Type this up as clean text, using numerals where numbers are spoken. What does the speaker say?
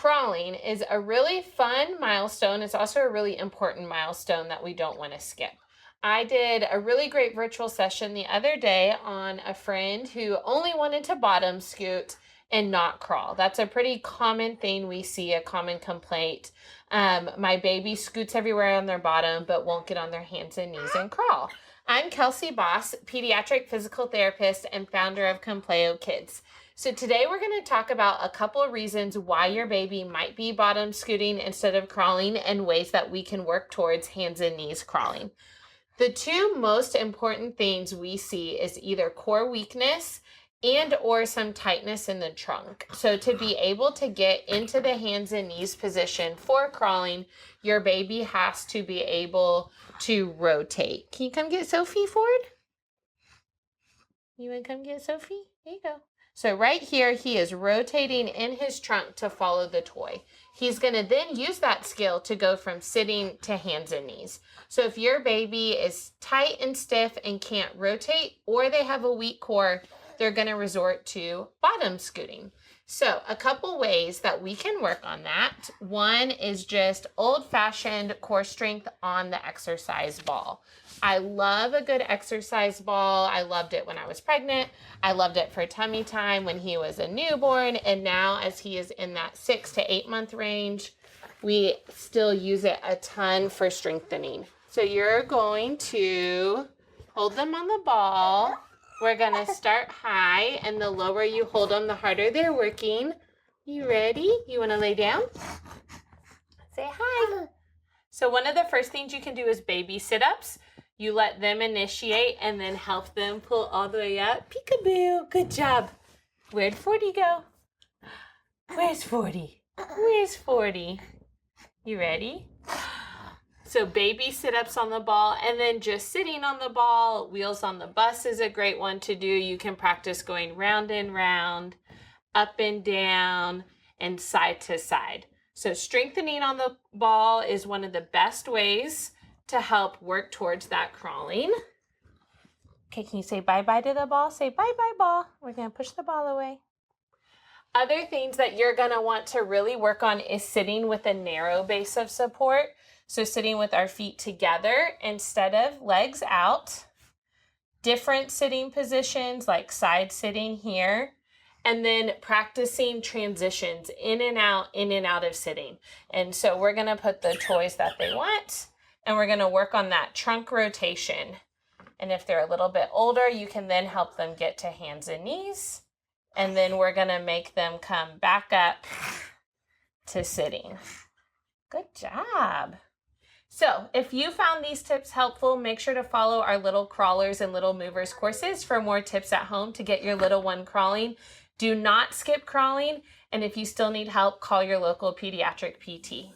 crawling is a really fun milestone. It's also a really important milestone that we don't want to skip. I did a really great virtual session the other day on a friend who only wanted to bottom scoot and not crawl. That's a pretty common thing we see, a common complaint. My baby scoots everywhere on their bottom, but won't get on their hands and knees and crawl. I'm Kelsey Baas, pediatric physical therapist and founder of Compleo Kids. So today we're going to talk about a couple of reasons why your baby might be bottom scooting instead of crawling and ways that we can work towards hands and knees crawling. The two most important things we see is either core weakness and or some tightness in the trunk. So to be able to get into the hands and knees position for crawling, your baby has to be able to rotate. Can you come get Sophie, Ford? You want to come get Sophie? There you go. So right here, he is rotating in his trunk to follow the toy. He's going to then use that skill to go from sitting to hands and knees. So if your baby is tight and stiff and can't rotate, or they have a weak core, they're going to resort to bottom scooting. So a couple ways that we can work on that. One is just old-fashioned core strength on the exercise ball. I love a good exercise ball. I loved it when I was pregnant. I loved it for tummy time when he was a newborn. And now as he is in that 6 to 8 month range, we still use it a ton for strengthening. So you're going to hold them on the ball. We're going to start high, and the lower you hold them, the harder they're working. You ready? You want to lay down? Say hi. So one of the first things you can do is baby sit-ups. You let them initiate and then help them pull all the way up. Peekaboo. Good job. Where'd 40 go? Where's 40? Where's 40? You ready? So baby sit-ups on the ball, and then just sitting on the ball. Wheels on the bus is a great one to do. You can practice going round and round, up and down, and side to side. So strengthening on the ball is one of the best ways to help work towards that crawling. Okay, can you say bye-bye to the ball? Say bye-bye, ball. We're going to push the ball away. Other things that you're going to want to really work on is sitting with a narrow base of support. So sitting with our feet together instead of legs out. Different sitting positions like side sitting here. And then practicing transitions in and out of sitting. And so we're going to put the toys that they want, and we're going to work on that trunk rotation. And if they're a little bit older, you can then help them get to hands and knees. And then we're going to make them come back up to sitting. Good job. So if you found these tips helpful, make sure to follow our Little Crawlers and Little Movers courses for more tips at home to get your little one crawling. Do not skip crawling. And if you still need help, call your local pediatric PT.